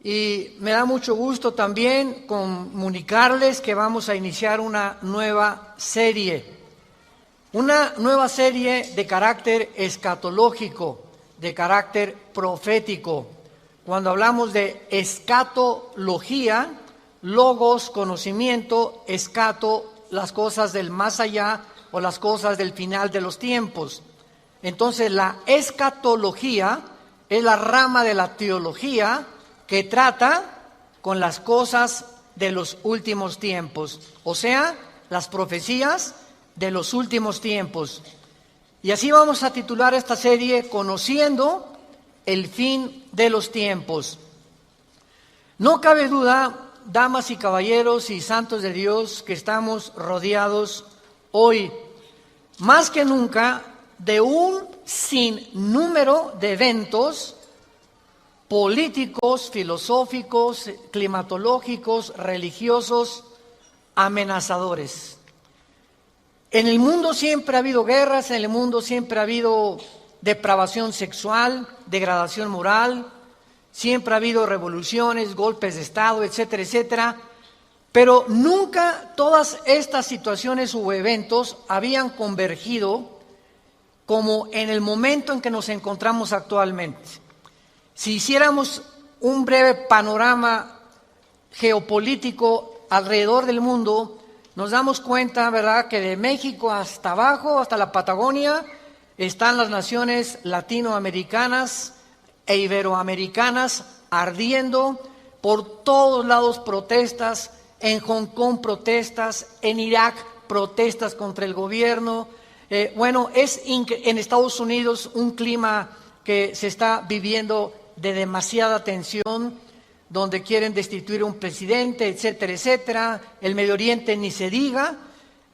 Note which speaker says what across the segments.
Speaker 1: y me da mucho gusto también comunicarles que vamos a iniciar una nueva serie de carácter escatológico, de carácter profético. Cuando hablamos de escatología, logos, conocimiento, escato, las cosas del más allá o las cosas del final de los tiempos. Entonces la escatología es la rama de la teología que trata con las cosas de los últimos tiempos, o sea, las profecías de los últimos tiempos. Y así vamos a titular esta serie, Conociendo el fin de los tiempos. No cabe duda, damas y caballeros y santos de Dios, que estamos rodeados hoy, más que nunca, de un sinnúmero de eventos políticos, filosóficos, climatológicos, religiosos, amenazadores. En el mundo siempre ha habido guerras, en el mundo siempre ha habido depravación sexual, degradación moral, siempre ha habido revoluciones, golpes de Estado, etcétera, etcétera, pero nunca todas estas situaciones u eventos habían convergido como en el momento en que nos encontramos actualmente. Si hiciéramos un breve panorama geopolítico alrededor del mundo, nos damos cuenta, ¿verdad?, que de México hasta abajo, hasta la Patagonia, están las naciones latinoamericanas e iberoamericanas ardiendo, por todos lados protestas, en Hong Kong protestas, en Irak protestas contra el gobierno. Es en Estados Unidos un clima que se está viviendo de demasiada tensión, donde quieren destituir un presidente, etcétera, etcétera. El Medio Oriente ni se diga,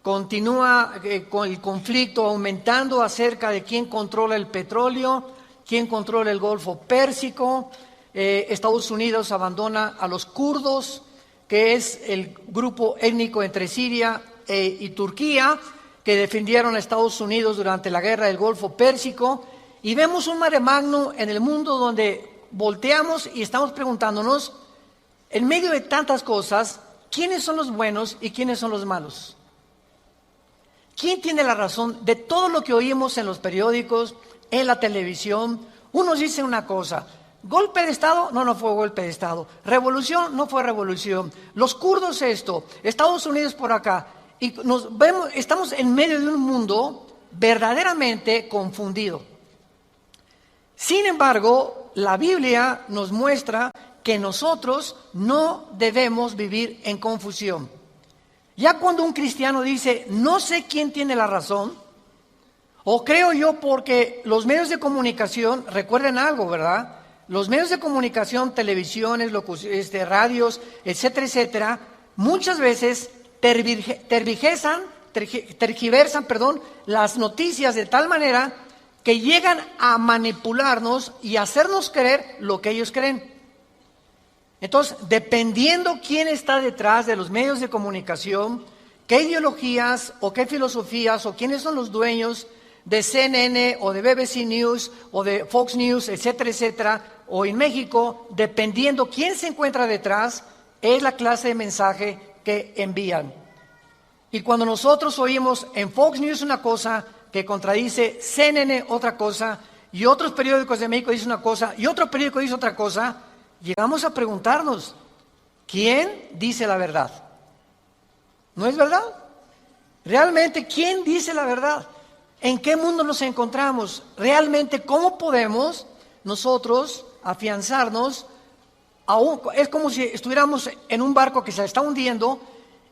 Speaker 1: continúa con el conflicto aumentando acerca de quién controla el petróleo, quién controla el Golfo Pérsico. Estados Unidos abandona a los kurdos, que es el grupo étnico entre Siria y Turquía, que defendieron a Estados Unidos durante la guerra del Golfo Pérsico, y vemos un mare magnum en el mundo donde volteamos y estamos preguntándonos, en medio de tantas cosas, ¿quiénes son los buenos y quiénes son los malos? ¿Quién tiene la razón de todo lo que oímos en los periódicos, en la televisión? Unos dicen una cosa, golpe de Estado, no fue golpe de Estado, revolución, no fue revolución, los kurdos esto, Estados Unidos por acá, y estamos en medio de un mundo verdaderamente confundido. Sin embargo, la Biblia nos muestra que nosotros no debemos vivir en confusión. Ya cuando un cristiano dice, no sé quién tiene la razón, o creo yo porque los medios de comunicación, recuerden algo, ¿verdad? Los medios de comunicación, televisiones, radios, etcétera, etcétera, muchas veces tergiversan, las noticias de tal manera que llegan a manipularnos y hacernos creer lo que ellos creen. Entonces, dependiendo quién está detrás de los medios de comunicación, qué ideologías o qué filosofías o quiénes son los dueños de CNN o de BBC News o de Fox News, etcétera, etcétera, o en México, dependiendo quién se encuentra detrás, es la clase de mensaje que envían. Y cuando nosotros oímos en Fox News una cosa que contradice CNN otra cosa, y otros periódicos de México dicen una cosa, y otro periódico dice otra cosa, llegamos a preguntarnos, ¿quién dice la verdad? ¿No es verdad? Realmente, ¿quién dice la verdad? ¿En qué mundo nos encontramos? Realmente, ¿cómo podemos nosotros afianzarnos? Es como si estuviéramos en un barco que se está hundiendo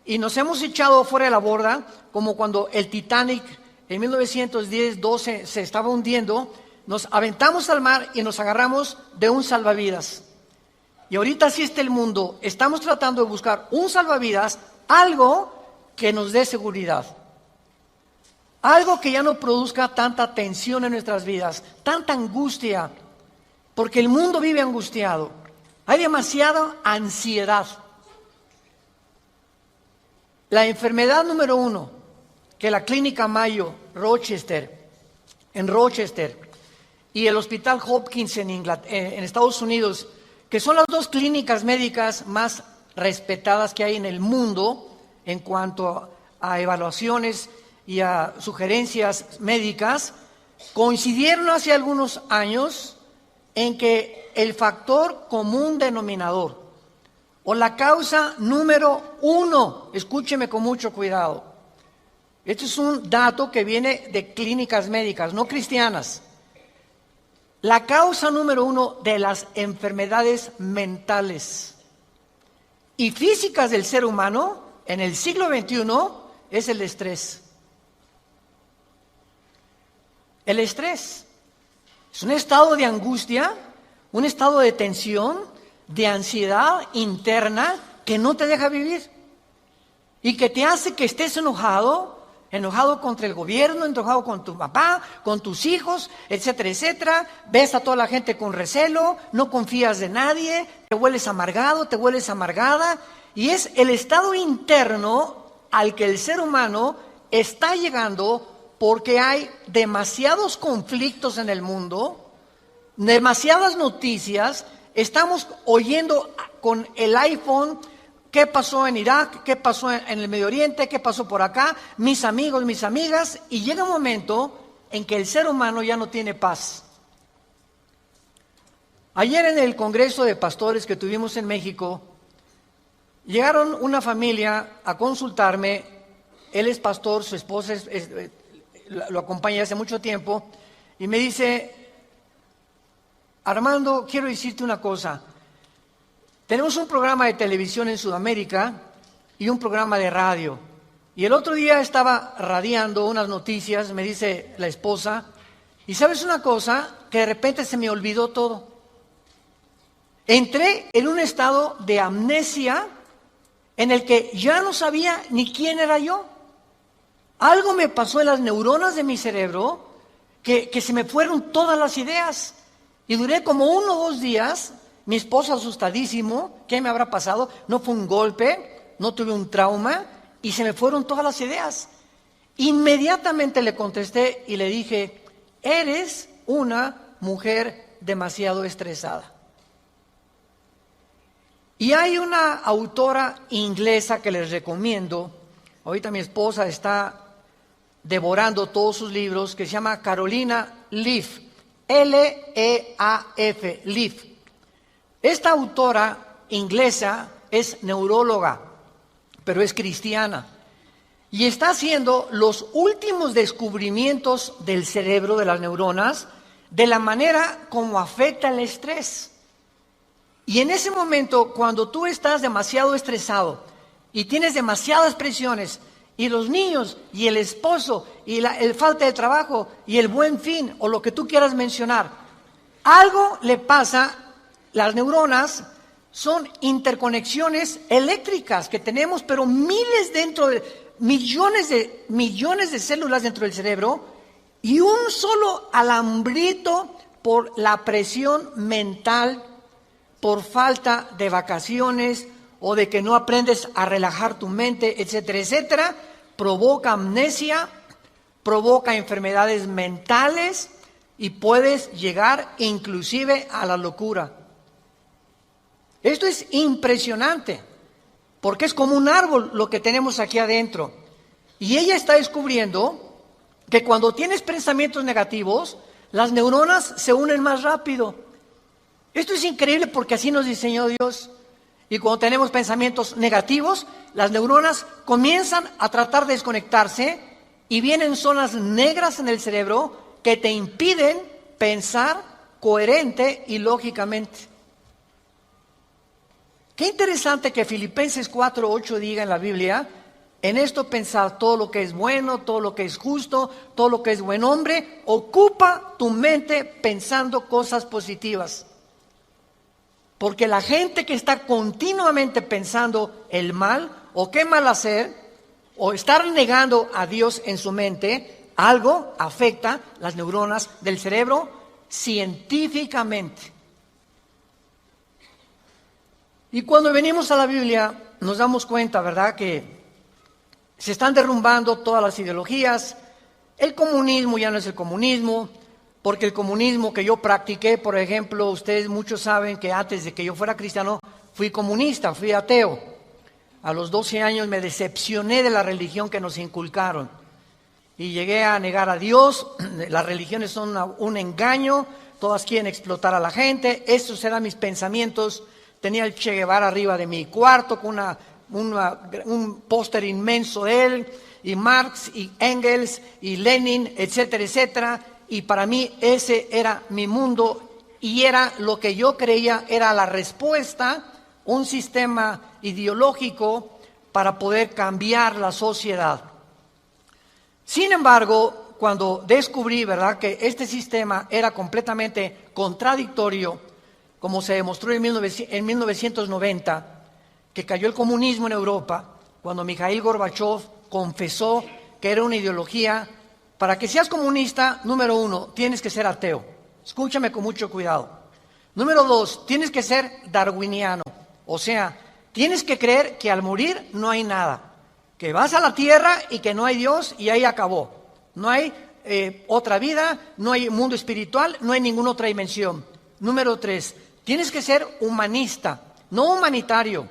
Speaker 1: y nos hemos echado fuera de la borda, como cuando el Titanic en 1910-12 se estaba hundiendo, nos aventamos al mar y nos agarramos de un salvavidas. Y ahorita así está el mundo, estamos tratando de buscar un salvavidas, algo que nos dé seguridad. Algo que ya no produzca tanta tensión en nuestras vidas, tanta angustia, porque el mundo vive angustiado. Hay demasiada ansiedad. La enfermedad número 1 que la Clínica Mayo en Rochester y el Hospital Hopkins en Estados Unidos, que son las dos clínicas médicas más respetadas que hay en el mundo en cuanto a evaluaciones y a sugerencias médicas, coincidieron hace algunos años en que el factor común denominador o la causa número 1, escúcheme con mucho cuidado, este es un dato que viene de clínicas médicas, no cristianas, la causa número 1 de las enfermedades mentales y físicas del ser humano en el siglo XXI es el estrés. El estrés es un estado de angustia, un estado de tensión, de ansiedad interna que no te deja vivir y que te hace que estés enojado contra el gobierno, enojado con tu papá, con tus hijos, etcétera, etcétera. Ves a toda la gente con recelo, no confías de nadie, te vuelves amargado, te vuelves amargada. Y es el estado interno al que el ser humano está llegando porque hay demasiados conflictos en el mundo, demasiadas noticias. Estamos oyendo con el iPhone qué pasó en Irak, qué pasó en el Medio Oriente, qué pasó por acá, mis amigos, mis amigas, y llega un momento en que el ser humano ya no tiene paz. Ayer en el Congreso de Pastores que tuvimos en México, llegaron una familia a consultarme. Él es pastor, su esposa lo acompaña hace mucho tiempo, y me dice: Armando, quiero decirte una cosa. Tenemos un programa de televisión en Sudamérica y un programa de radio. Y el otro día estaba radiando unas noticias, me dice la esposa, y ¿sabes una cosa? Que de repente se me olvidó todo. Entré en un estado de amnesia en el que ya no sabía ni quién era yo. Algo me pasó en las neuronas de mi cerebro que se me fueron todas las ideas. Y duré como 1 o 2 días, mi esposo asustadísimo, ¿qué me habrá pasado? No fue un golpe, no tuve un trauma, y se me fueron todas las ideas. Inmediatamente le contesté y le dije: eres una mujer demasiado estresada. Y hay una autora inglesa que les recomiendo, ahorita mi esposa está devorando todos sus libros, que se llama Carolina Leaf, L-E-A-F, Leaf. Esta autora inglesa es neuróloga, pero es cristiana, y está haciendo los últimos descubrimientos del cerebro, de las neuronas, de la manera como afecta el estrés. Y en ese momento, cuando tú estás demasiado estresado y tienes demasiadas presiones, y los niños, y el esposo, y el falta de trabajo, y el buen fin, o lo que tú quieras mencionar, algo le pasa. Las neuronas son interconexiones eléctricas que tenemos, pero millones de células dentro del cerebro, y un solo alambrito por la presión mental, por falta de vacaciones o de que no aprendes a relajar tu mente, etcétera, etcétera, provoca amnesia, provoca enfermedades mentales y puedes llegar inclusive a la locura. Esto es impresionante, porque es como un árbol lo que tenemos aquí adentro. Y ella está descubriendo que cuando tienes pensamientos negativos, las neuronas se unen más rápido. Esto es increíble porque así nos diseñó Dios. Y cuando tenemos pensamientos negativos, las neuronas comienzan a tratar de desconectarse y vienen zonas negras en el cerebro que te impiden pensar coherente y lógicamente. Qué interesante que Filipenses 4:8 diga en la Biblia: en esto pensad, todo lo que es bueno, todo lo que es justo, todo lo que es buen hombre, ocupa tu mente pensando cosas positivas. Porque la gente que está continuamente pensando el mal, o qué mal hacer, o estar negando a Dios en su mente, algo afecta las neuronas del cerebro científicamente. Y cuando venimos a la Biblia, nos damos cuenta, ¿verdad?, que se están derrumbando todas las ideologías. El comunismo ya no es el comunismo, porque el comunismo que yo practiqué, por ejemplo, ustedes muchos saben que antes de que yo fuera cristiano, fui comunista, fui ateo. A los 12 años me decepcioné de la religión que nos inculcaron y llegué a negar a Dios. Las religiones son un engaño, todas quieren explotar a la gente. Esos eran mis pensamientos. Tenía el Che Guevara arriba de mi cuarto con un póster inmenso de él, y Marx y Engels y Lenin, etcétera, etcétera. Y para mí ese era mi mundo y era lo que yo creía era la respuesta, un sistema ideológico para poder cambiar la sociedad. Sin embargo, cuando descubrí, ¿verdad?, que este sistema era completamente contradictorio, como se demostró en 1990, que cayó el comunismo en Europa, cuando Mikhail Gorbachev confesó que era una ideología. Para que seas comunista, número 1, tienes que ser ateo. Escúchame con mucho cuidado. Número 2, tienes que ser darwiniano. O sea, tienes que creer que al morir no hay nada. Que vas a la tierra y que no hay Dios y ahí acabó. No hay otra vida, no hay mundo espiritual, no hay ninguna otra dimensión. Número 3, tienes que ser humanista, no humanitario,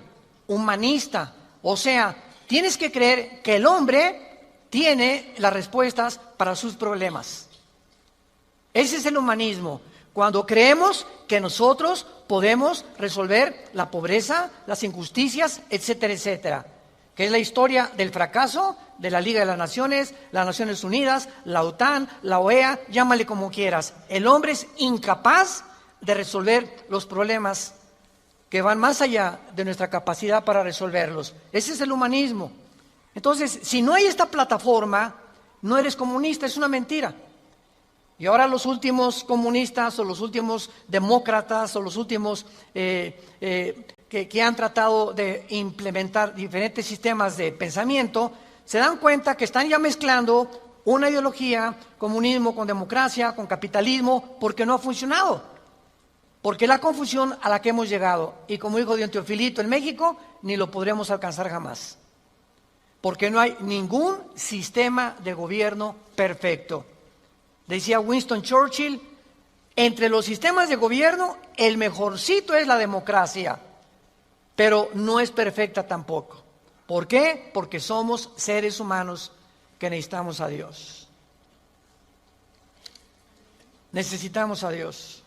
Speaker 1: humanista. O sea, tienes que creer que el hombre tiene las respuestas para sus problemas. Ese es el humanismo. Cuando creemos que nosotros podemos resolver la pobreza, las injusticias, etcétera, etcétera. Que es la historia del fracaso de la Liga de las Naciones Unidas, la OTAN, la OEA, llámale como quieras. El hombre es incapaz de resolver los problemas que van más allá de nuestra capacidad para resolverlos. Ese es el humanismo. Entonces, si no hay esta plataforma, no eres comunista, es una mentira. Y ahora los últimos comunistas o los últimos demócratas o los últimos que han tratado de implementar diferentes sistemas de pensamiento, se dan cuenta que están ya mezclando una ideología, comunismo con democracia, con capitalismo, porque no ha funcionado. Porque es la confusión a la que hemos llegado. Y como dijo don Teofilito, en México ni lo podremos alcanzar jamás. Porque no hay ningún sistema de gobierno perfecto. Decía Winston Churchill, entre los sistemas de gobierno, el mejorcito es la democracia, pero no es perfecta tampoco. ¿Por qué? Porque somos seres humanos que necesitamos a Dios. Necesitamos a Dios.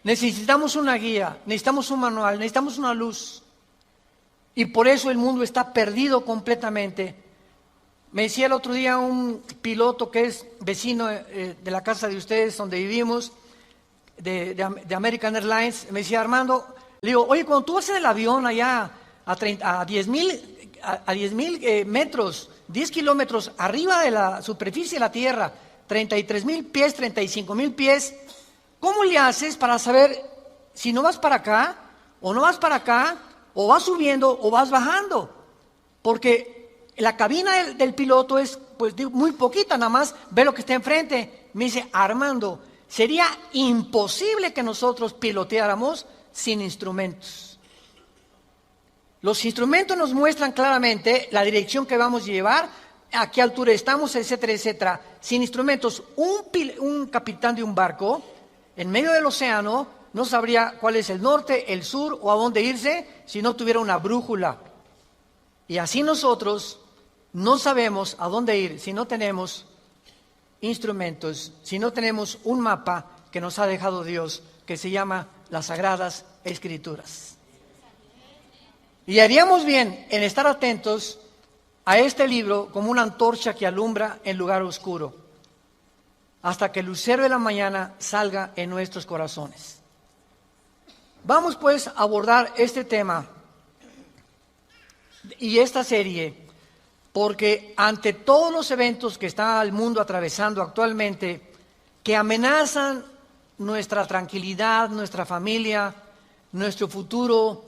Speaker 1: Necesitamos una guía, necesitamos un manual, necesitamos una luz. Y por eso el mundo está perdido completamente. Me decía el otro día un piloto que es vecino de la casa de ustedes, donde vivimos, de American Airlines, me decía: Armando, le digo, oye, cuando tú vas en el avión allá a 10,000 metros, 10 kilómetros arriba de la superficie de la Tierra, 33,000 pies, 35,000 pies, ¿cómo le haces para saber si no vas para acá o no vas para acá? O vas subiendo o vas bajando, porque la cabina del piloto es pues muy poquita, nada más ve lo que está enfrente. Me dice: Armando, sería imposible que nosotros piloteáramos sin instrumentos. Los instrumentos nos muestran claramente la dirección que vamos a llevar, a qué altura estamos, etcétera, etcétera. Sin instrumentos, un capitán de un barco en medio del océano no sabría cuál es el norte, el sur o a dónde irse si no tuviera una brújula. Y así nosotros no sabemos a dónde ir si no tenemos instrumentos, si no tenemos un mapa que nos ha dejado Dios, que se llama las Sagradas Escrituras. Y haríamos bien en estar atentos a este libro como una antorcha que alumbra en lugar oscuro, hasta que el lucero de la mañana salga en nuestros corazones. Vamos pues a abordar este tema y esta serie, porque ante todos los eventos que está el mundo atravesando actualmente, que amenazan nuestra tranquilidad, nuestra familia, nuestro futuro,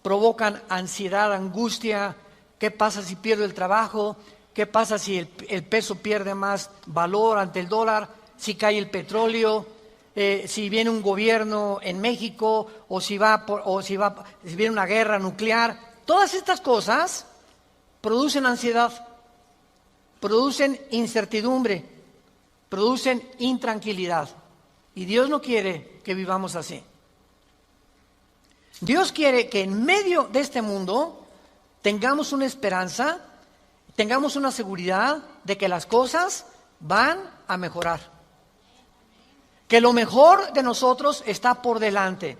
Speaker 1: provocan ansiedad, angustia. ¿Qué pasa si pierdo el trabajo? ¿Qué pasa si el peso pierde más valor ante el dólar? Si cae el petróleo, si viene un gobierno en México, o si viene una guerra nuclear. Todas estas cosas producen ansiedad, producen incertidumbre, producen intranquilidad. Y Dios no quiere que vivamos así. Dios quiere que en medio de este mundo tengamos una esperanza, tengamos una seguridad de que las cosas van a mejorar. Que lo mejor de nosotros está por delante.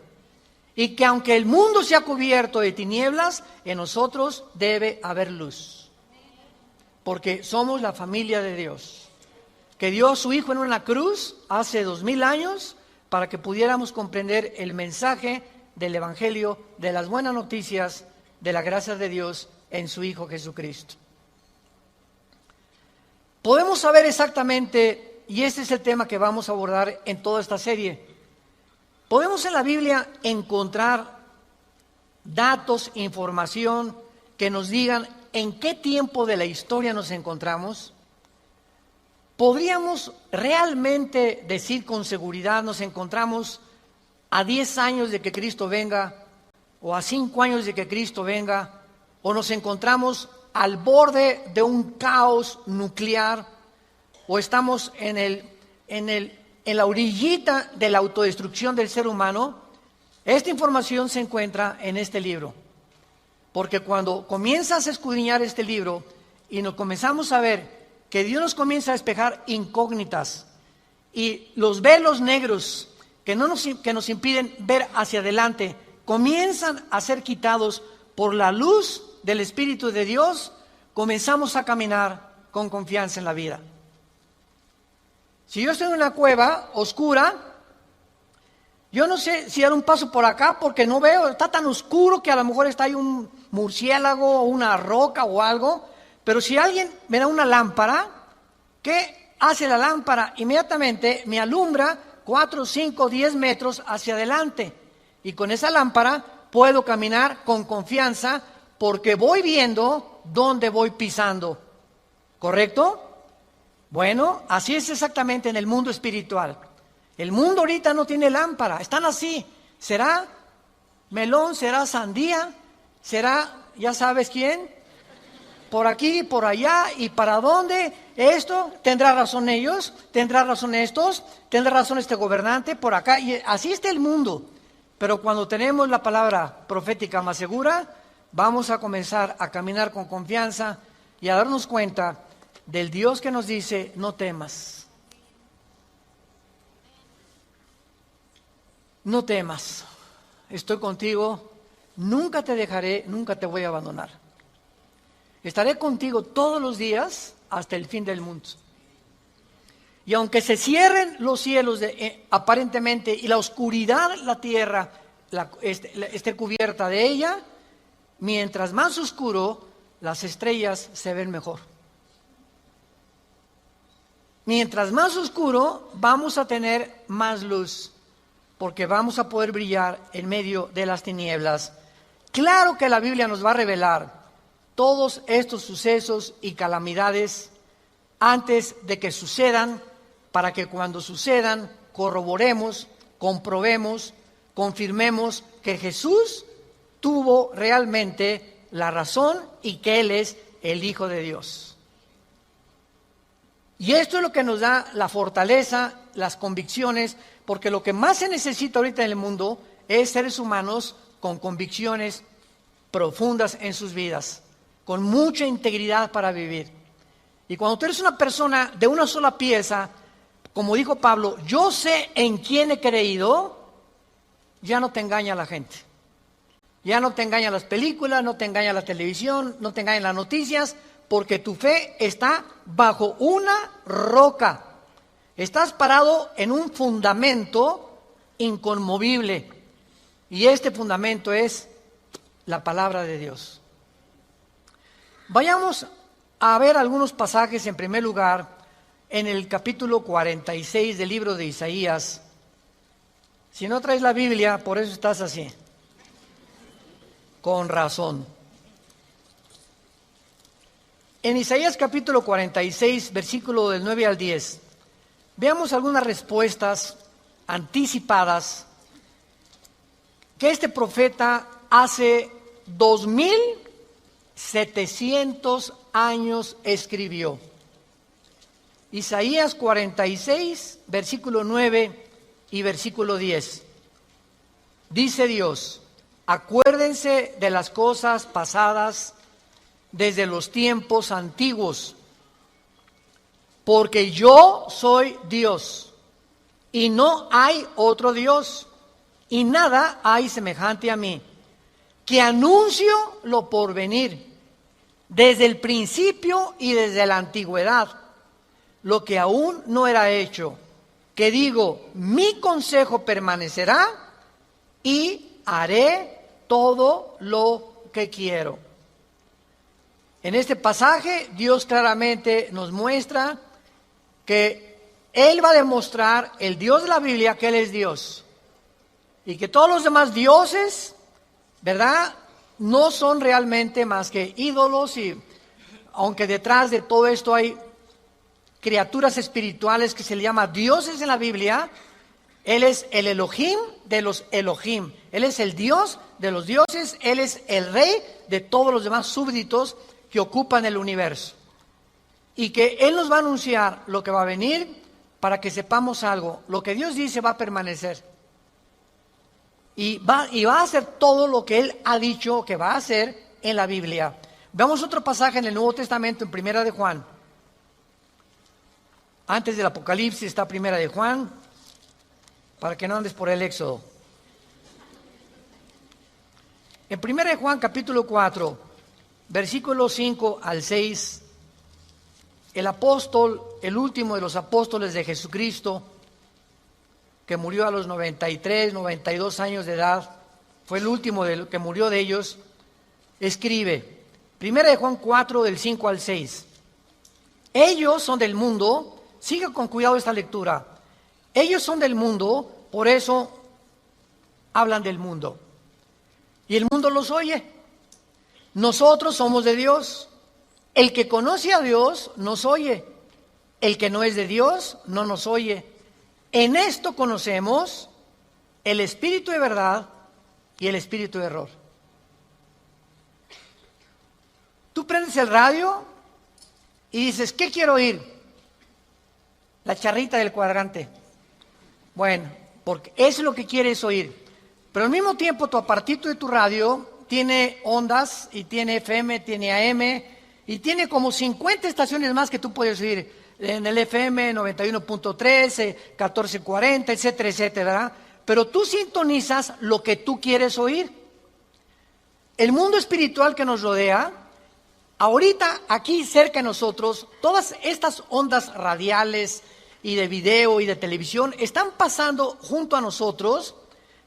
Speaker 1: Y que aunque el mundo sea cubierto de tinieblas, en nosotros debe haber luz. Porque somos la familia de Dios. Que dio a su Hijo en una cruz hace 2000 años para que pudiéramos comprender el mensaje del Evangelio, de las buenas noticias, de la gracia de Dios en su Hijo Jesucristo. Podemos saber exactamente, y este es el tema que vamos a abordar en toda esta serie, podemos en la Biblia encontrar datos, información que nos digan en qué tiempo de la historia nos encontramos. ¿Podríamos realmente decir con seguridad nos encontramos a 10 años de que Cristo venga, o a 5 años de que Cristo venga, o nos encontramos al borde de un caos nuclear, o estamos en la orillita de la autodestrucción del ser humano? Esta información se encuentra en este libro, porque cuando comienzas a escudriñar este libro y nos comenzamos a ver que Dios nos comienza a despejar incógnitas y los velos negros que nos impiden ver hacia adelante comienzan a ser quitados por la luz del Espíritu de Dios, comenzamos a caminar con confianza en la vida. Si yo estoy en una cueva oscura, yo no sé si dar un paso por acá porque no veo, está tan oscuro que a lo mejor está ahí un murciélago o una roca o algo, pero si alguien me da una lámpara, ¿qué hace la lámpara? Inmediatamente me alumbra 4, 5, 10 metros hacia adelante, y con esa lámpara puedo caminar con confianza porque voy viendo dónde voy pisando, ¿correcto? Bueno, así es exactamente en el mundo espiritual. El mundo ahorita no tiene lámpara, están así. ¿Será melón? ¿Será sandía? ¿Será ya sabes quién? Por aquí, por allá, ¿y para dónde? Esto, ¿tendrá razón ellos? ¿Tendrá razón estos? ¿Tendrá razón este gobernante? Por acá, y así está el mundo. Pero cuando tenemos la palabra profética más segura, vamos a comenzar a caminar con confianza y a darnos cuenta del Dios que nos dice: no temas. No temas, estoy contigo, nunca te dejaré, nunca te voy a abandonar. Estaré contigo todos los días hasta el fin del mundo. Y aunque se cierren los cielos aparentemente y la oscuridad, la tierra esté cubierta de ella, mientras más oscuro, las estrellas se ven mejor. Mientras más oscuro, vamos a tener más luz, porque vamos a poder brillar en medio de las tinieblas. Claro que la Biblia nos va a revelar todos estos sucesos y calamidades antes de que sucedan, para que cuando sucedan corroboremos, comprobemos, confirmemos que Jesús tuvo realmente la razón y que Él es el Hijo de Dios. Y esto es lo que nos da la fortaleza, las convicciones, porque lo que más se necesita ahorita en el mundo es seres humanos con convicciones profundas en sus vidas, con mucha integridad para vivir. Y cuando tú eres una persona de una sola pieza, como dijo Pablo, yo sé en quién he creído, ya no te engaña la gente. Ya no te engañan las películas, no te engaña la televisión, no te engañan las noticias, porque tu fe está bajo una roca. Estás parado en un fundamento inconmovible. Y este fundamento es la palabra de Dios. Vayamos a ver algunos pasajes. En primer lugar, en el capítulo 46 del libro de Isaías. Si no traes la Biblia, por eso estás así. Con razón. En Isaías capítulo 46, versículo del 9 al 10, veamos algunas respuestas anticipadas que este profeta hace 2700 años escribió. Isaías 46, versículo 9 y versículo 10. Dice Dios: acuérdense de las cosas pasadas desde los tiempos antiguos, porque yo soy Dios y no hay otro Dios, y nada hay semejante a mí, que anuncio lo porvenir, desde el principio y desde la antigüedad, lo que aún no era hecho, que digo, mi consejo permanecerá y haré todo lo que quiero. En este pasaje Dios claramente nos muestra que Él va a demostrar, el Dios de la Biblia, que Él es Dios. Y que todos los demás dioses, ¿verdad?, no son realmente más que ídolos, y aunque detrás de todo esto hay criaturas espirituales que se le llama dioses en la Biblia, Él es el Elohim de los Elohim. Él es el Dios de los dioses, Él es el rey de todos los demás súbditos que ocupan el universo. Y que Él nos va a anunciar lo que va a venir para que sepamos algo. Lo que Dios dice va a permanecer. Y va a hacer todo lo que Él ha dicho que va a hacer en la Biblia. Veamos otro pasaje en el Nuevo Testamento, en Primera de Juan. Antes del Apocalipsis está Primera de Juan, para que no andes por el Éxodo. En Primera de Juan, capítulo 4, versículos 5 al 6, el apóstol, el último de los apóstoles de Jesucristo, que murió a los 93, 92 años de edad, fue el último que murió de ellos, escribe, Primera de Juan 4, del 5 al 6, ellos son del mundo, siga con cuidado esta lectura, ellos son del mundo, por eso hablan del mundo, y el mundo los oye. Nosotros somos de Dios, el que conoce a Dios nos oye, el que no es de Dios no nos oye. En esto conocemos el espíritu de verdad y el espíritu de error. Tú prendes el radio y dices, ¿qué quiero oír? La charrita del cuadrante. Bueno, porque eso es lo que quieres oír. Pero al mismo tiempo tu apartito de tu radio tiene ondas y tiene FM, tiene AM y tiene como 50 estaciones más que tú puedes oír. En el FM 91.3, 1440, etcétera, etcétera, ¿verdad? Pero tú sintonizas lo que tú quieres oír. El mundo espiritual que nos rodea, ahorita aquí cerca de nosotros, todas estas ondas radiales y de video y de televisión están pasando junto a nosotros,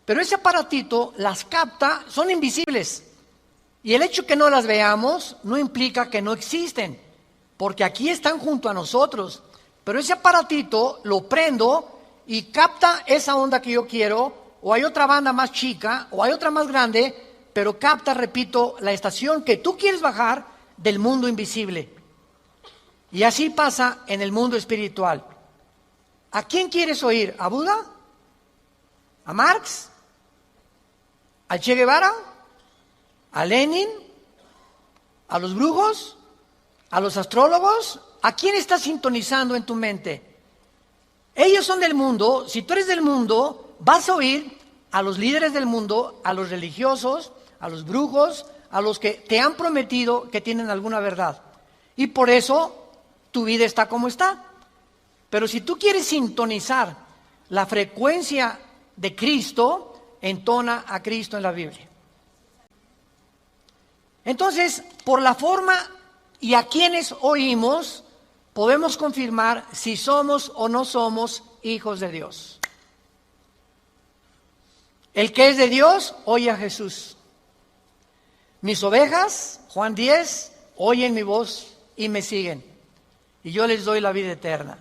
Speaker 1: pero ese aparatito las capta, son invisibles. Y el hecho que no las veamos no implica que no existen, porque aquí están junto a nosotros. Pero ese aparatito lo prendo y capta esa onda que yo quiero, o hay otra banda más chica, o hay otra más grande, pero capta, repito, la estación que tú quieres bajar del mundo invisible. Y así pasa en el mundo espiritual. ¿A quién quieres oír? ¿A Buda? ¿A Marx? ¿A Che Guevara? ¿A Lenin? ¿A los brujos? ¿A los astrólogos? ¿A quién estás sintonizando en tu mente? Ellos son del mundo. Si tú eres del mundo, vas a oír a los líderes del mundo, a los religiosos, a los brujos, a los que te han prometido que tienen alguna verdad. Y por eso tu vida está como está. Pero si tú quieres sintonizar la frecuencia de Cristo, entona a Cristo en la Biblia. Entonces, por la forma y a quienes oímos, podemos confirmar si somos o no somos hijos de Dios. El que es de Dios, oye a Jesús. Mis ovejas, Juan 10, oyen mi voz y me siguen. Y yo les doy la vida eterna.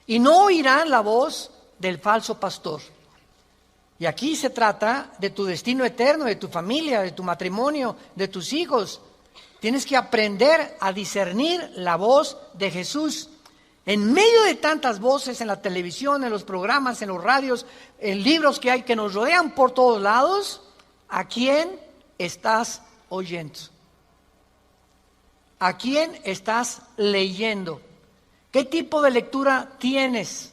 Speaker 1: Y no oirán la voz del falso pastor. Y aquí se trata de tu destino eterno, de tu familia, de tu matrimonio, de tus hijos. Tienes que aprender a discernir la voz de Jesús. En medio de tantas voces en la televisión, en los programas, en los radios, en libros que hay que nos rodean por todos lados, ¿a quién estás oyendo? ¿A quién estás leyendo? ¿Qué tipo de lectura tienes?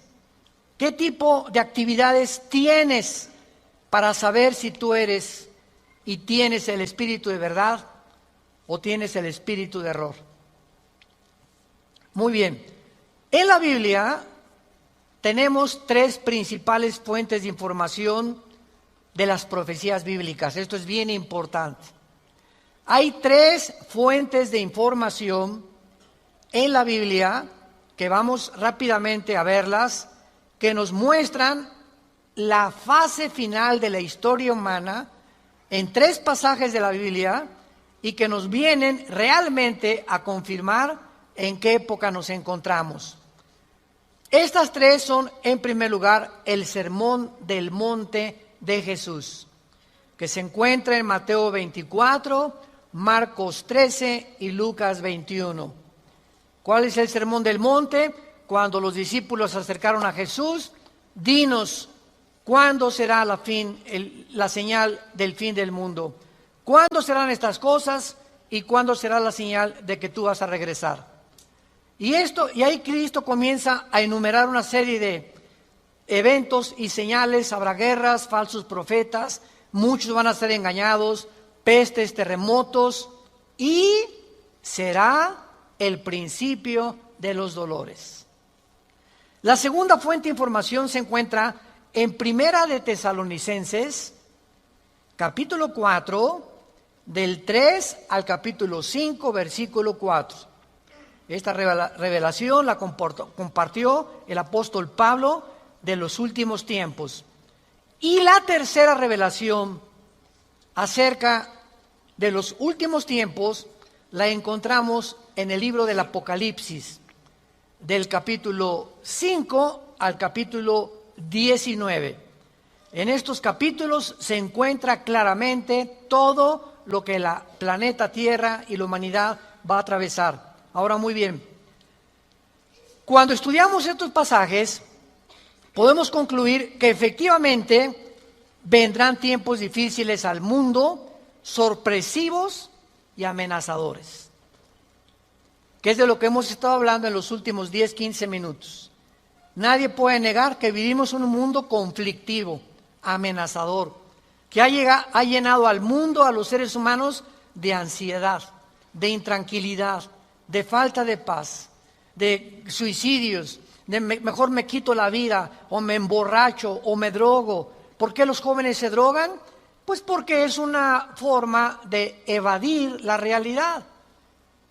Speaker 1: ¿Qué tipo de actividades tienes para saber si tú eres y tienes el espíritu de verdad o tienes el espíritu de error? Muy bien. En la Biblia tenemos tres principales fuentes de información de las profecías bíblicas. Esto es bien importante. Hay tres fuentes de información en la Biblia, que vamos rápidamente a verlas, que nos muestran la fase final de la historia humana en tres pasajes de la Biblia y que nos vienen realmente a confirmar en qué época nos encontramos. Estas tres son, en primer lugar, el Sermón del Monte de Jesús, que se encuentra en Mateo 24, Marcos 13 y Lucas 21. ¿Cuál es el Sermón del Monte? Cuando los discípulos se acercaron a Jesús, dinos, ¿cuándo será la señal del fin del mundo? ¿Cuándo serán estas cosas y cuándo será la señal de que tú vas a regresar? Y ahí Cristo comienza a enumerar una serie de eventos y señales. Habrá guerras, falsos profetas, muchos van a ser engañados, pestes, terremotos, y será el principio de los dolores. La segunda fuente de información se encuentra en Primera de Tesalonicenses, capítulo 4, del 3 al capítulo 5, versículo 4. Esta revelación la compartió el apóstol Pablo de los últimos tiempos. Y la tercera revelación acerca de los últimos tiempos la encontramos en el libro del Apocalipsis, del capítulo 5 al capítulo 19. En estos capítulos se encuentra claramente todo lo que la planeta Tierra y la humanidad va a atravesar. Ahora, muy bien, cuando estudiamos estos pasajes, podemos concluir que efectivamente vendrán tiempos difíciles al mundo, sorpresivos y amenazadores, que es de lo que hemos estado hablando en los últimos 10, 15 minutos. Nadie puede negar que vivimos en un mundo conflictivo, amenazador, que ha llenado al mundo, a los seres humanos, de ansiedad, de intranquilidad, de falta de paz, de suicidios, de mejor me quito la vida, o me emborracho, o me drogo. ¿Por qué los jóvenes se drogan? Pues porque es una forma de evadir la realidad.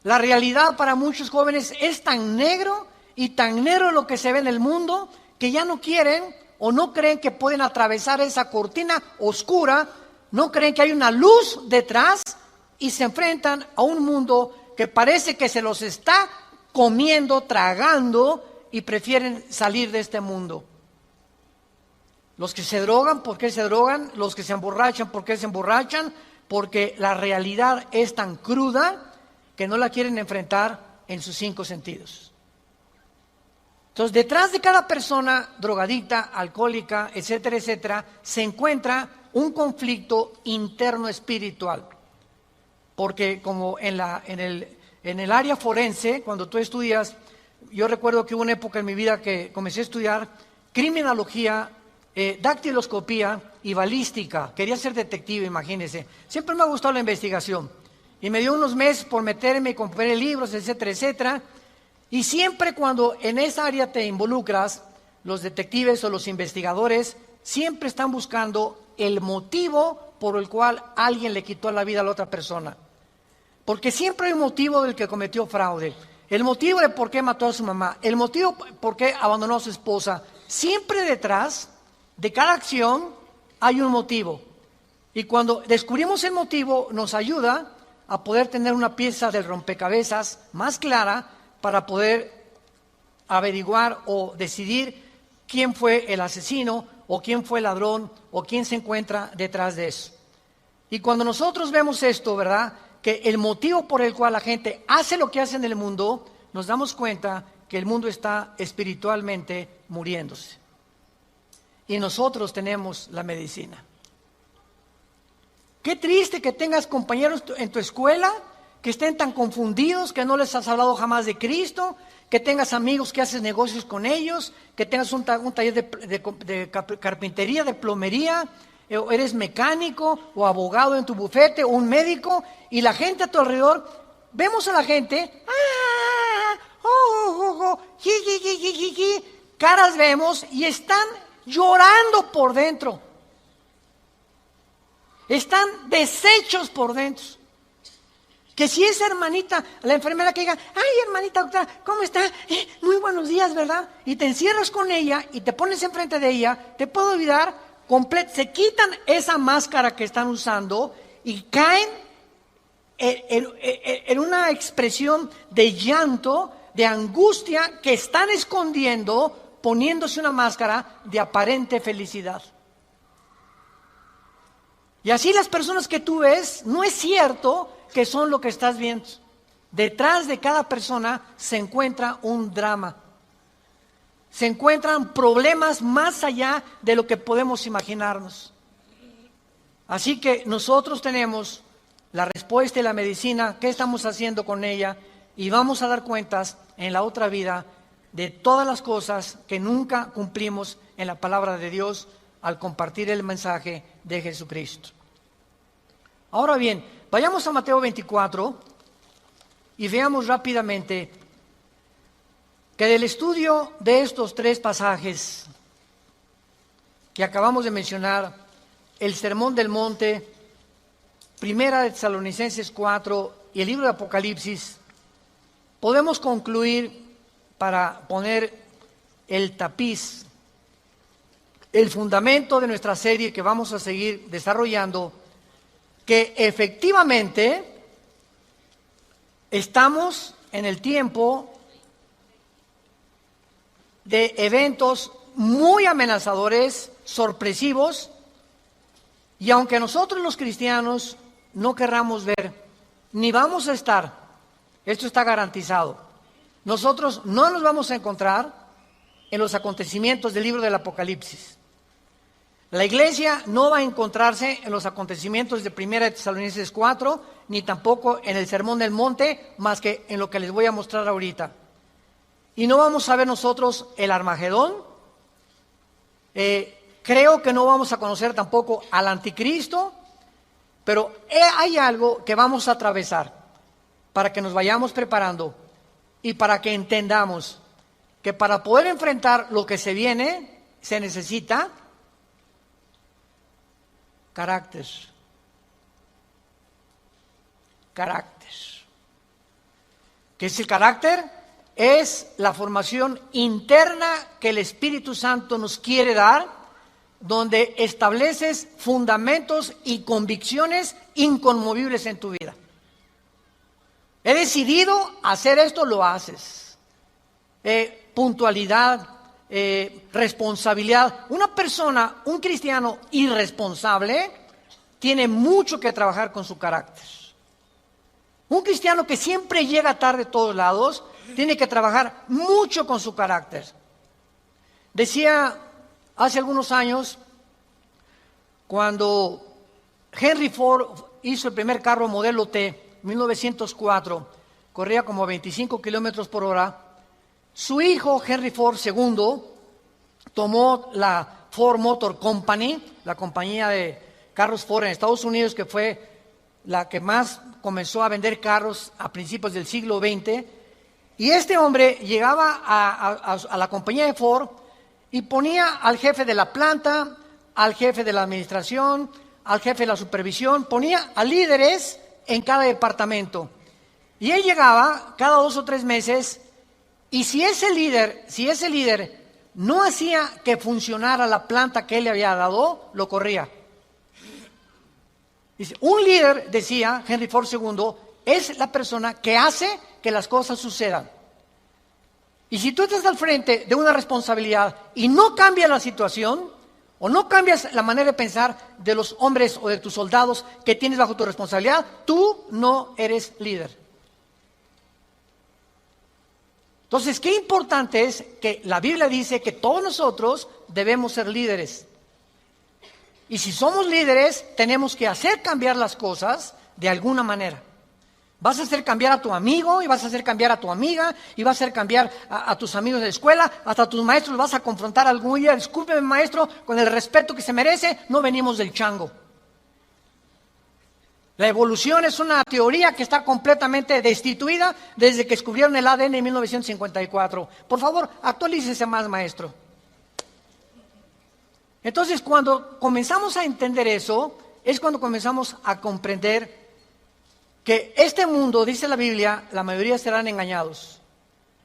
Speaker 1: La realidad para muchos jóvenes es tan negro y tan negro lo que se ve en el mundo que ya no quieren o no creen que pueden atravesar esa cortina oscura, no creen que hay una luz detrás y se enfrentan a un mundo que parece que se los está comiendo, tragando, y prefieren salir de este mundo. Los que se drogan, ¿por qué se drogan? Los que se emborrachan, ¿por qué se emborrachan? Porque la realidad es tan cruda que no la quieren enfrentar en sus 5 sentidos. Entonces, detrás de cada persona drogadicta, alcohólica, etcétera, etcétera, se encuentra un conflicto interno espiritual. Porque como en el área forense, cuando tú estudias, yo recuerdo que hubo una época en mi vida que comencé a estudiar criminología, dactiloscopía y balística. Quería ser detective, imagínense. Siempre me ha gustado la investigación. Y me dio unos meses por meterme y compré libros, etcétera, etcétera. Y siempre cuando en esa área te involucras, los detectives o los investigadores siempre están buscando el motivo por el cual alguien le quitó la vida a la otra persona. Porque siempre hay un motivo del que cometió fraude, el motivo de por qué mató a su mamá, el motivo por qué abandonó a su esposa. Siempre detrás de cada acción hay un motivo. Y cuando descubrimos el motivo, nos ayuda a poder tener una pieza del rompecabezas más clara para poder averiguar o decidir quién fue el asesino o quién fue el ladrón o quién se encuentra detrás de eso. Y cuando nosotros vemos esto, ¿verdad?, que el motivo por el cual la gente hace lo que hace en el mundo, nos damos cuenta que el mundo está espiritualmente muriéndose. Y nosotros tenemos la medicina. Qué triste que tengas compañeros en tu escuela que estén tan confundidos, que no les has hablado jamás de Cristo, que tengas amigos que haces negocios con ellos, que tengas un taller de carpintería, de plomería, o eres mecánico o abogado en tu bufete o un médico, y la gente a tu alrededor, vemos a la gente, caras vemos y están llorando por dentro, están deshechos por dentro. Que si esa hermanita, la enfermera que diga, ay hermanita doctora, ¿cómo está? Muy buenos días, ¿verdad? Y te encierras con ella y te pones enfrente de ella, te puedo olvidar, se quitan esa máscara que están usando y caen en una expresión de llanto, de angustia que están escondiendo, poniéndose una máscara de aparente felicidad. Y así las personas que tú ves, no es cierto que son lo que estás viendo. Detrás de cada persona se encuentra un drama. Se encuentran problemas más allá de lo que podemos imaginarnos. Así que nosotros tenemos la respuesta y la medicina, qué estamos haciendo con ella, y vamos a dar cuentas en la otra vida de todas las cosas que nunca cumplimos en la palabra de Dios al compartir el mensaje de Jesucristo. Ahora bien, vayamos a Mateo 24 y veamos rápidamente que del estudio de estos tres pasajes que acabamos de mencionar, el Sermón del Monte, Primera de Tesalonicenses 4 y el libro de Apocalipsis, podemos concluir, para poner el tapiz, el fundamento de nuestra serie que vamos a seguir desarrollando, que efectivamente estamos en el tiempo de eventos muy amenazadores, sorpresivos, y aunque nosotros los cristianos no querramos ver, ni vamos a estar, esto está garantizado, nosotros no nos vamos a encontrar en los acontecimientos del libro del Apocalipsis. La iglesia no va a encontrarse en los acontecimientos de Primera de Tesalonicenses 4, ni tampoco en el Sermón del Monte, más que en lo que les voy a mostrar ahorita. Y no vamos a ver nosotros el Armagedón. Creo que no vamos a conocer tampoco al Anticristo, pero hay algo que vamos a atravesar para que nos vayamos preparando y para que entendamos que para poder enfrentar lo que se viene se necesita carácter. ¿Qué es el carácter? Es la formación interna que el Espíritu Santo nos quiere dar, donde estableces fundamentos y convicciones inconmovibles en tu vida. He decidido hacer esto, lo haces. Puntualidad, responsabilidad. Una persona, un cristiano irresponsable, tiene mucho que trabajar con su carácter. Un cristiano que siempre llega tarde a todos lados, tiene que trabajar mucho con su carácter. Decía hace algunos años, cuando Henry Ford hizo el primer carro modelo T, 1904, corría como a 25 kilómetros por hora, su hijo Henry Ford II tomó la Ford Motor Company, la compañía de carros Ford en Estados Unidos, que fue la que más comenzó a vender carros a principios del siglo XX, y este hombre llegaba a la compañía de Ford y ponía al jefe de la planta, al jefe de la administración, al jefe de la supervisión, ponía a líderes en cada departamento. Y él llegaba cada 2 o 3 meses, y si ese líder no hacía que funcionara la planta que él le había dado, lo corría. Dice, un líder, decía Henry Ford II, es la persona que hace que las cosas sucedan. Y si tú estás al frente de una responsabilidad y no cambias la situación, o no cambias la manera de pensar de los hombres o de tus soldados que tienes bajo tu responsabilidad, tú no eres líder. Entonces, qué importante es que la Biblia dice que todos nosotros debemos ser líderes. Y si somos líderes, tenemos que hacer cambiar las cosas de alguna manera. Vas a hacer cambiar a tu amigo y vas a hacer cambiar a tu amiga y vas a hacer cambiar a tus amigos de la escuela, hasta tus maestros los vas a confrontar algún día. Discúlpeme, maestro, con el respeto que se merece, no venimos del chango. La evolución es una teoría que está completamente destituida desde que descubrieron el ADN en 1954. Por favor, actualícese más, maestro. Entonces, cuando comenzamos a entender eso, es cuando comenzamos a comprender que este mundo, dice la Biblia, la mayoría serán engañados.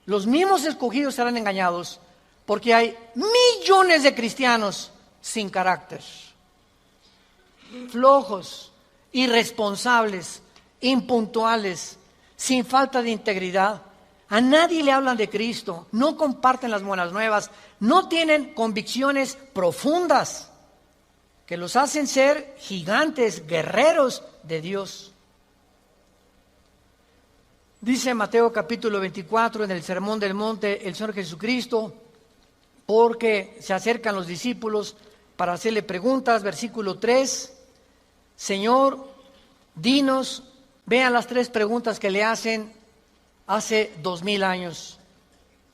Speaker 1: Los mismos escogidos serán engañados porque hay millones de cristianos sin carácter, flojos, irresponsables, impuntuales, sin falta de integridad. A nadie le hablan de Cristo, no comparten las buenas nuevas, no tienen convicciones profundas que los hacen ser gigantes, guerreros de Dios. Dice Mateo capítulo 24 en el Sermón del Monte el Señor Jesucristo, porque se acercan los discípulos para hacerle preguntas, versículo 3, Señor, dinos, vean las 3 preguntas que le hacen hace 2000 años.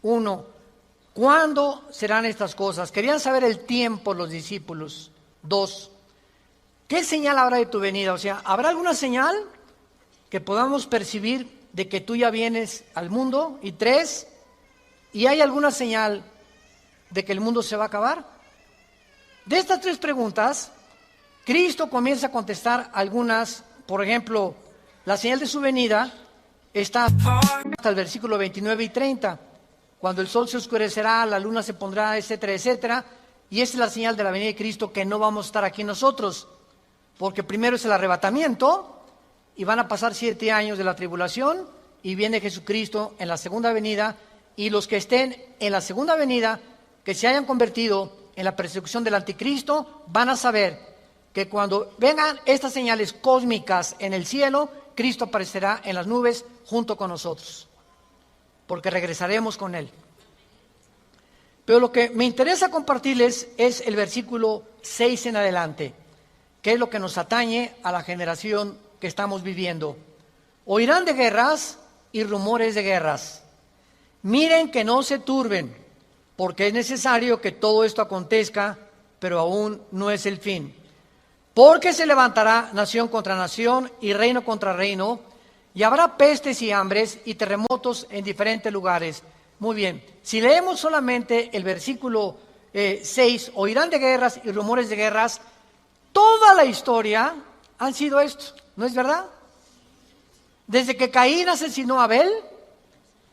Speaker 1: 1, ¿cuándo serán estas cosas? Querían saber el tiempo los discípulos. 2, ¿qué señal habrá de tu venida? O sea, ¿habrá alguna señal que podamos percibir de que tú ya vienes al mundo? Y 3, ¿y hay alguna señal de que el mundo se va a acabar? De estas 3 preguntas, Cristo comienza a contestar algunas. Por ejemplo, la señal de su venida está hasta el versículo 29 y 30, cuando el sol se oscurecerá, la luna se pondrá, etcétera, etcétera, y esa es la señal de la venida de Cristo, que no vamos a estar aquí nosotros, porque primero es el arrebatamiento, y van a pasar 7 años de la tribulación, y viene Jesucristo en la segunda venida, y los que estén en la segunda venida, que se hayan convertido en la persecución del anticristo, van a saber que cuando vengan estas señales cósmicas en el cielo, Cristo aparecerá en las nubes junto con nosotros, porque regresaremos con Él. Pero lo que me interesa compartirles es el versículo 6 en adelante, que es lo que nos atañe a la generación que estamos viviendo. Oirán de guerras y rumores de guerras. Miren que no se turben, porque es necesario que todo esto acontezca, pero aún no es el fin. Porque se levantará nación contra nación y reino contra reino, y habrá pestes y hambres y terremotos en diferentes lugares. Muy bien, si leemos solamente el versículo 6, oirán de guerras y rumores de guerras, toda la historia han sido esto, ¿no es verdad? Desde que Caín asesinó a Abel,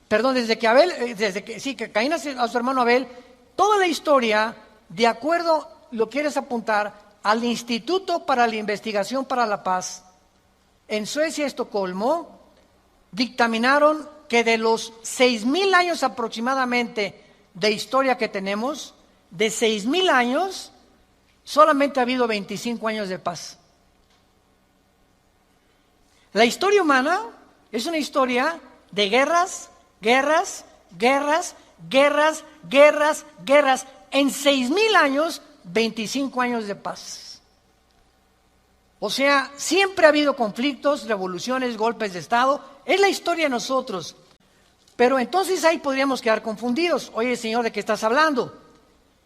Speaker 1: desde que Caín asesinó a su hermano Abel, toda la historia, de acuerdo, lo quieres apuntar, al Instituto para la Investigación para la Paz, en Suecia, Estocolmo, dictaminaron que de los 6,000 años aproximadamente de historia que tenemos, de 6,000 años, solamente ha habido 25 años de paz. La historia humana es una historia de guerras, guerras, guerras, guerras, guerras, guerras. En 6,000 años, 25 años de paz. O sea, siempre ha habido conflictos, revoluciones, golpes de Estado. Es la historia de nosotros. Pero entonces ahí podríamos quedar confundidos. Oye, Señor, ¿de qué estás hablando?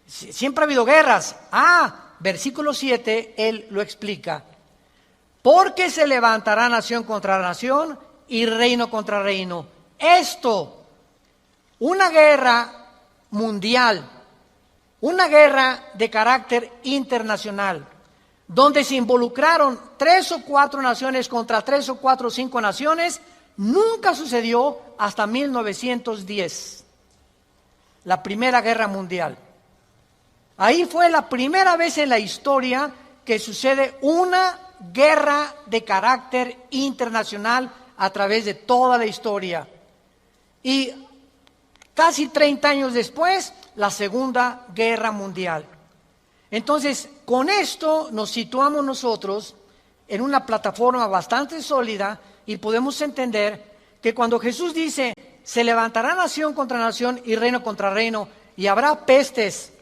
Speaker 1: Siempre ha habido guerras. Versículo 7, Él lo explica. Porque se levantará nación contra nación y reino contra reino. Esto, una guerra mundial, una guerra de carácter internacional, donde se involucraron 3 o 4 naciones contra 3 o 4 o 5 naciones, nunca sucedió hasta 1910, la Primera Guerra Mundial. Ahí fue la primera vez en la historia que sucede una guerra de carácter internacional a través de toda la historia. Y casi 30 años después, la Segunda Guerra Mundial. Entonces, con esto nos situamos nosotros en una plataforma bastante sólida y podemos entender que cuando Jesús dice, se levantará nación contra nación y reino contra reino, y habrá pestes,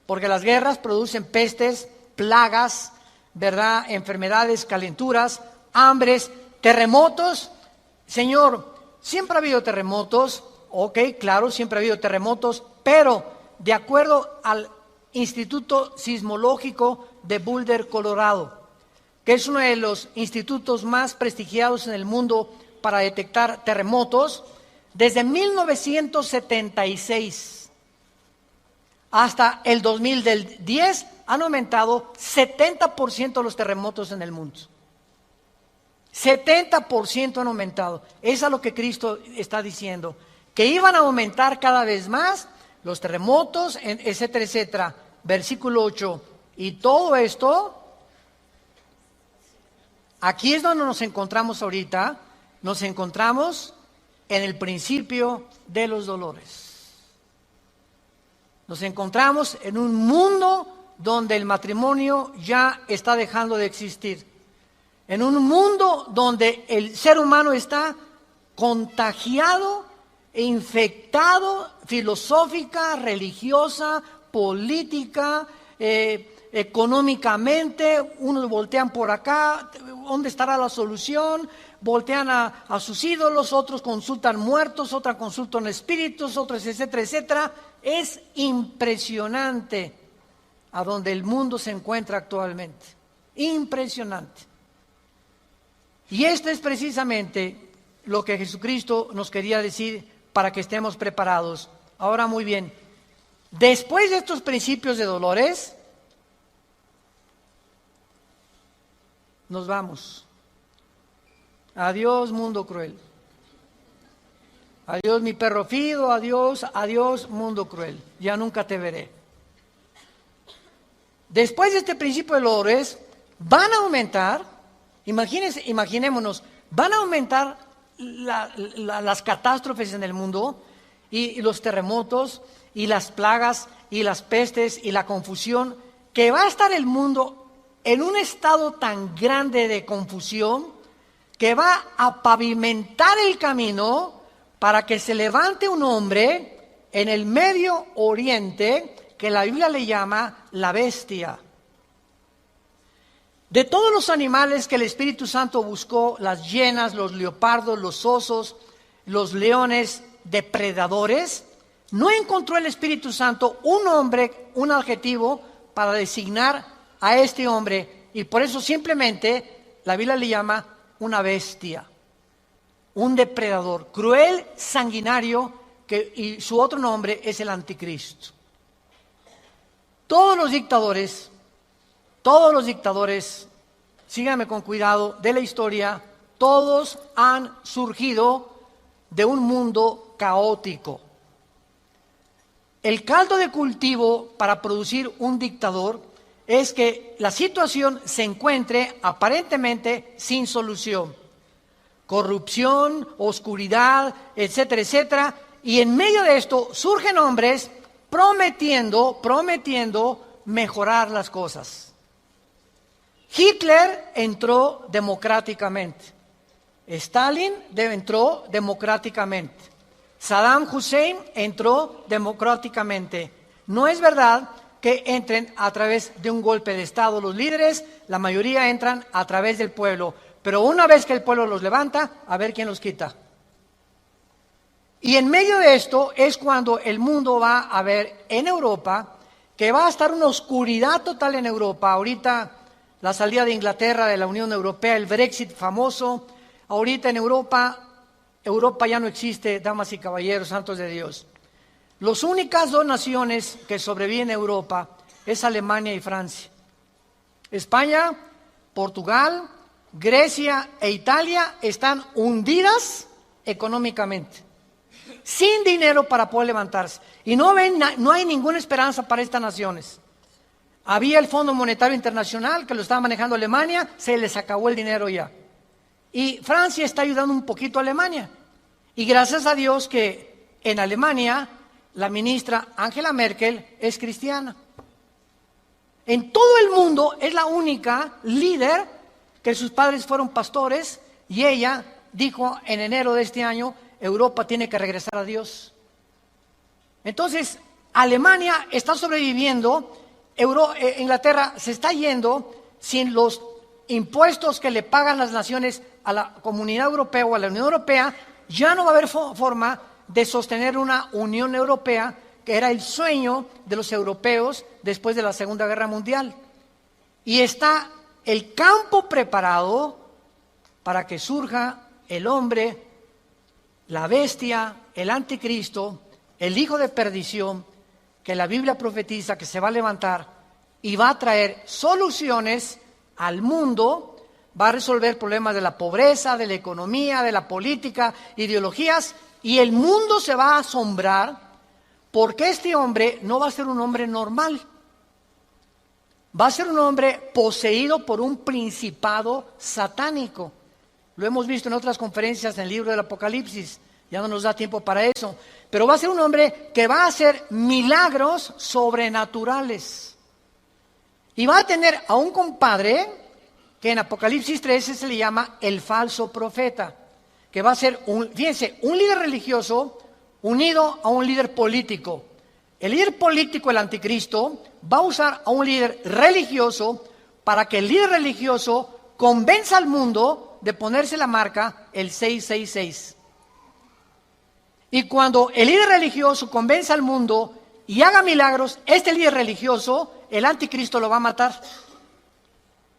Speaker 1: porque las guerras producen pestes, plagas, ¿verdad? Enfermedades, calenturas, hambres, terremotos. Señor, siempre ha habido terremotos, ok, claro, siempre ha habido terremotos, pero de acuerdo al Instituto Sismológico de Boulder, Colorado, que es uno de los institutos más prestigiados en el mundo para detectar terremotos, desde 1976 hasta el 2010 han aumentado 70% los terremotos en el mundo. 70% han aumentado. Eso es lo que Cristo está diciendo, que iban a aumentar cada vez más los terremotos, etcétera, etcétera. Versículo 8. Y todo esto, aquí es donde nos encontramos ahorita. Nos encontramos en el principio de los dolores. Nos encontramos en un mundo donde el matrimonio ya está dejando de existir. En un mundo donde el ser humano está contagiado e infectado filosófica, religiosa, política, económicamente. Unos voltean por acá, ¿dónde estará la solución? Voltean a sus ídolos, otros consultan muertos, otros consultan espíritus, otros, etcétera, etcétera. Es impresionante a donde el mundo se encuentra actualmente. Impresionante. Y esto es precisamente lo que Jesucristo nos quería decir para que estemos preparados. Ahora, muy bien, después de estos principios de dolores, nos vamos. Adiós, mundo cruel. Adiós, mi perro fido, adiós, adiós, mundo cruel. Ya nunca te veré. Después de este principio de dolores, van a aumentar, imaginémonos, van a aumentar las catástrofes en el mundo y los terremotos y las plagas y las pestes y la confusión, que va a estar el mundo en un estado tan grande de confusión que va a pavimentar el camino para que se levante un hombre en el Medio Oriente que la Biblia le llama la bestia. De todos los animales que el Espíritu Santo buscó, las hienas, los leopardos, los osos, los leones depredadores, no encontró el Espíritu Santo un hombre, un adjetivo para designar a este hombre, y por eso simplemente la Biblia le llama una bestia, un depredador, cruel, sanguinario, y su otro nombre es el anticristo. Todos los dictadores, síganme con cuidado, de la historia, todos han surgido de un mundo caótico. El caldo de cultivo para producir un dictador es que la situación se encuentre aparentemente sin solución. Corrupción, oscuridad, etcétera, etcétera. Y en medio de esto surgen hombres prometiendo mejorar las cosas. Hitler entró democráticamente. Stalin entró democráticamente. Saddam Hussein entró democráticamente. No es verdad que entren a través de un golpe de Estado los líderes, la mayoría entran a través del pueblo. Pero una vez que el pueblo los levanta, a ver quién los quita. Y en medio de esto es cuando el mundo va a ver en Europa que va a estar una oscuridad total en Europa. Ahorita la salida de Inglaterra de la Unión Europea, el Brexit famoso. Ahorita en Europa ya no existe, damas y caballeros, santos de Dios. Las únicas dos naciones que sobreviven en Europa es Alemania y Francia. España, Portugal, Grecia e Italia están hundidas económicamente, sin dinero para poder levantarse. Y no hay ninguna esperanza para estas naciones. Había el Fondo Monetario Internacional que lo estaba manejando Alemania, se les acabó el dinero ya. Y Francia está ayudando un poquito a Alemania. Y gracias a Dios que en Alemania la ministra Angela Merkel es cristiana. En todo el mundo es la única líder que sus padres fueron pastores y ella dijo en enero de este año, Europa tiene que regresar a Dios. Entonces, Alemania está sobreviviendo, Inglaterra se está yendo sin los impuestos que le pagan las naciones a la Comunidad Europea o a la Unión Europea, ya no va a haber forma de sostener una Unión Europea, que era el sueño de los europeos después de la Segunda Guerra Mundial. Y está el campo preparado para que surja el hombre, la bestia, el anticristo, el hijo de perdición, que la Biblia profetiza que se va a levantar y va a traer soluciones al mundo, va a resolver problemas de la pobreza, de la economía, de la política, ideologías, y el mundo se va a asombrar porque este hombre no va a ser un hombre normal. Va a ser un hombre poseído por un principado satánico. Lo hemos visto en otras conferencias en el libro del Apocalipsis, ya no nos da tiempo para eso. Pero va a ser un hombre que va a hacer milagros sobrenaturales. Y va a tener a un compadre que en Apocalipsis 13 se le llama el falso profeta, que va a ser, fíjense, un líder religioso unido a un líder político. El líder político, el anticristo, va a usar a un líder religioso para que el líder religioso convenza al mundo de ponerse la marca el 666. Y cuando el líder religioso convenza al mundo y haga milagros, este líder religioso, el anticristo lo va a matar.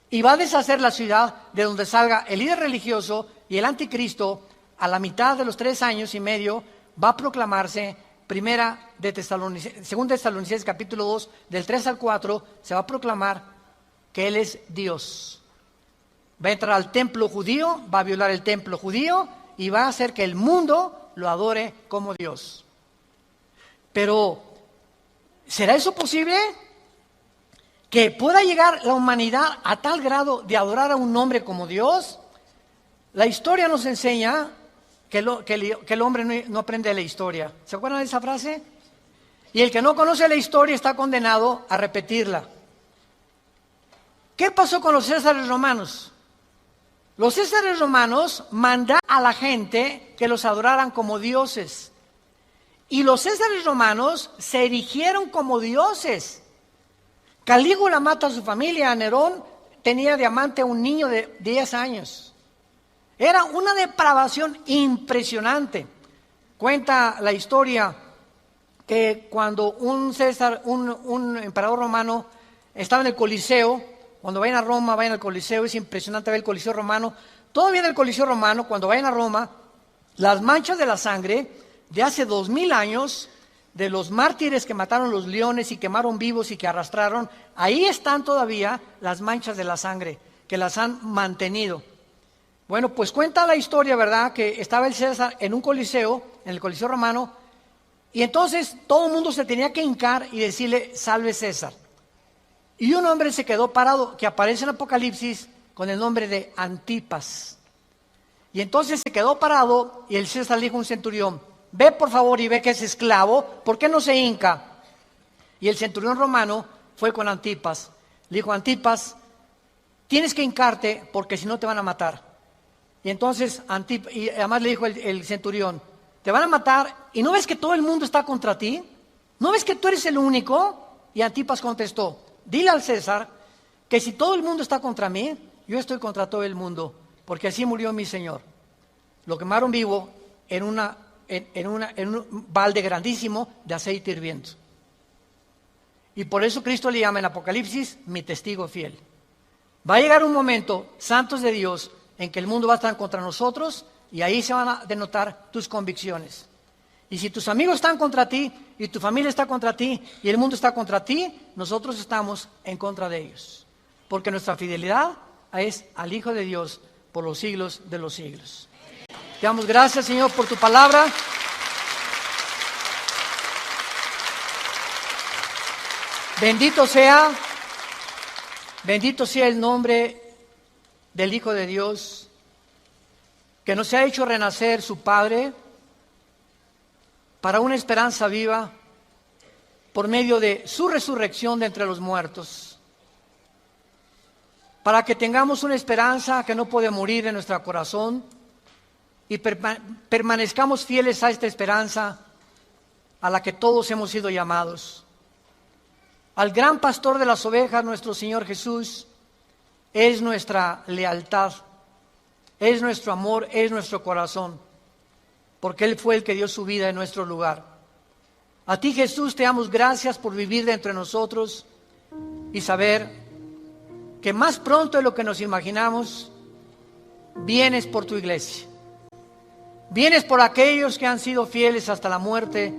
Speaker 1: Y va a deshacer la ciudad de donde salga el líder religioso, y el anticristo, a la mitad de los 3 años y medio, va a proclamarse. Segunda de Tesalonicenses capítulo 2, del 3 al 4, se va a proclamar que Él es Dios. Va a entrar al templo judío, va a violar el templo judío y va a hacer que el mundo lo adore como Dios. Pero, ¿será eso posible? ¿Que pueda llegar la humanidad a tal grado de adorar a un hombre como Dios? La historia nos enseña que el hombre no aprende de la historia. ¿Se acuerdan de esa frase? Y el que no conoce la historia está condenado a repetirla. ¿Qué pasó con los césares romanos? Los césares romanos mandaron a la gente que los adoraran como dioses. Y los césares romanos se erigieron como dioses. Calígula mata a su familia. Nerón tenía de amante a un niño de 10 años. Era una depravación impresionante. Cuenta la historia que cuando un emperador romano estaba en el Coliseo, cuando vayan a Roma, vayan al Coliseo, es impresionante ver el Coliseo romano. Todavía en el Coliseo romano, cuando vayan a Roma, las manchas de la sangre de hace 2000 años, de los mártires que mataron los leones y quemaron vivos y que arrastraron, ahí están todavía las manchas de la sangre, que las han mantenido. Bueno, pues cuenta la historia, ¿verdad?, que estaba el César en un coliseo, en el Coliseo romano, y entonces todo el mundo se tenía que hincar y decirle, salve César. Y un hombre se quedó parado, que aparece en Apocalipsis con el nombre de Antipas. Y entonces se quedó parado y el César le dijo a un centurión, ve por favor y ve que es esclavo, ¿por qué no se hinca? Y el centurión romano fue con Antipas. Le dijo, Antipas, tienes que hincarte porque si no te van a matar. Y entonces, y además le dijo el centurión, te van a matar y ¿no ves que todo el mundo está contra ti? ¿No ves que tú eres el único? Y Antipas contestó, dile al César que si todo el mundo está contra mí, yo estoy contra todo el mundo, porque así murió mi Señor. Lo quemaron vivo en un balde grandísimo de aceite hirviendo. Y por eso Cristo le llama en Apocalipsis mi testigo fiel. Va a llegar un momento, santos de Dios, en que el mundo va a estar contra nosotros y ahí se van a denotar tus convicciones. Y si tus amigos están contra ti y tu familia está contra ti y el mundo está contra ti, nosotros estamos en contra de ellos. Porque nuestra fidelidad es al Hijo de Dios por los siglos de los siglos. Te damos gracias, Señor, por tu palabra. Bendito sea el nombre del Hijo de Dios, que nos ha hecho renacer su Padre para una esperanza viva por medio de su resurrección de entre los muertos, para que tengamos una esperanza que no puede morir en nuestro corazón y permanezcamos fieles a esta esperanza a la que todos hemos sido llamados. Al gran pastor de las ovejas, nuestro Señor Jesús, es nuestra lealtad, es nuestro amor, es nuestro corazón, porque Él fue el que dio su vida en nuestro lugar. A ti, Jesús, te damos gracias por vivir dentro de nosotros y saber que más pronto de lo que nos imaginamos, vienes por tu iglesia. Vienes por aquellos que han sido fieles hasta la muerte,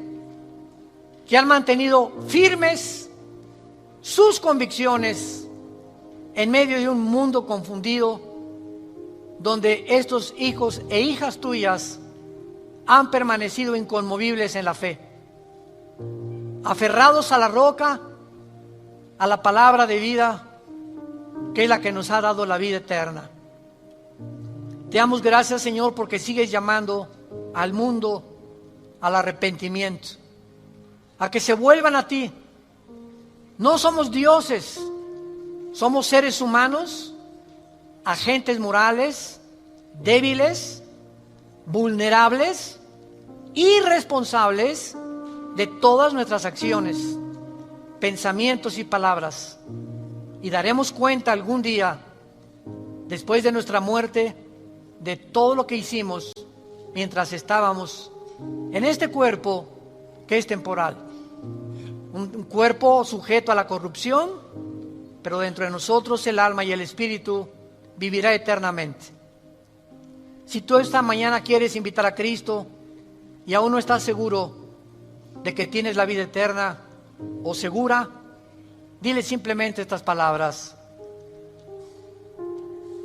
Speaker 1: que han mantenido firmes sus convicciones en medio de un mundo confundido, donde estos hijos e hijas tuyas han permanecido inconmovibles en la fe, aferrados a la roca, a la palabra de vida, que es la que nos ha dado la vida eterna. Te damos gracias, Señor, porque sigues llamando al mundo al arrepentimiento, a que se vuelvan a ti. No somos dioses, somos seres humanos, agentes morales, débiles, vulnerables, irresponsables de todas nuestras acciones, pensamientos y palabras. Y daremos cuenta algún día, después de nuestra muerte, de todo lo que hicimos mientras estábamos en este cuerpo que es temporal. Un cuerpo sujeto a la corrupción, pero dentro de nosotros el alma y el espíritu vivirá eternamente. Si tú esta mañana quieres invitar a Cristo y aún no estás seguro de que tienes la vida eterna o segura, dile simplemente estas palabras: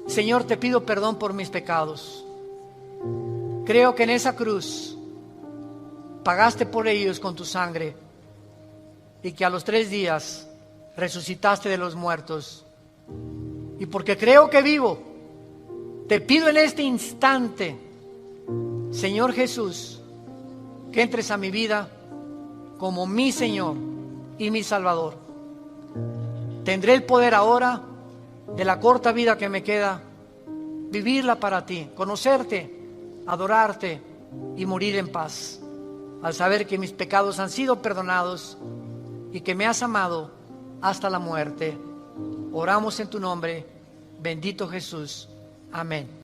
Speaker 1: Señor, te pido perdón por mis pecados. Creo que en esa cruz pagaste por ellos con tu sangre y que a los 3 días resucitaste de los muertos. Y porque creo que vivo, te pido en este instante, Señor Jesús, que entres a mi vida como mi Señor y mi Salvador. Tendré el poder ahora, de la corta vida que me queda, vivirla para ti, conocerte, adorarte y morir en paz, al saber que mis pecados han sido perdonados y que me has amado hasta la muerte. Oramos en tu nombre, bendito Jesús. Amén.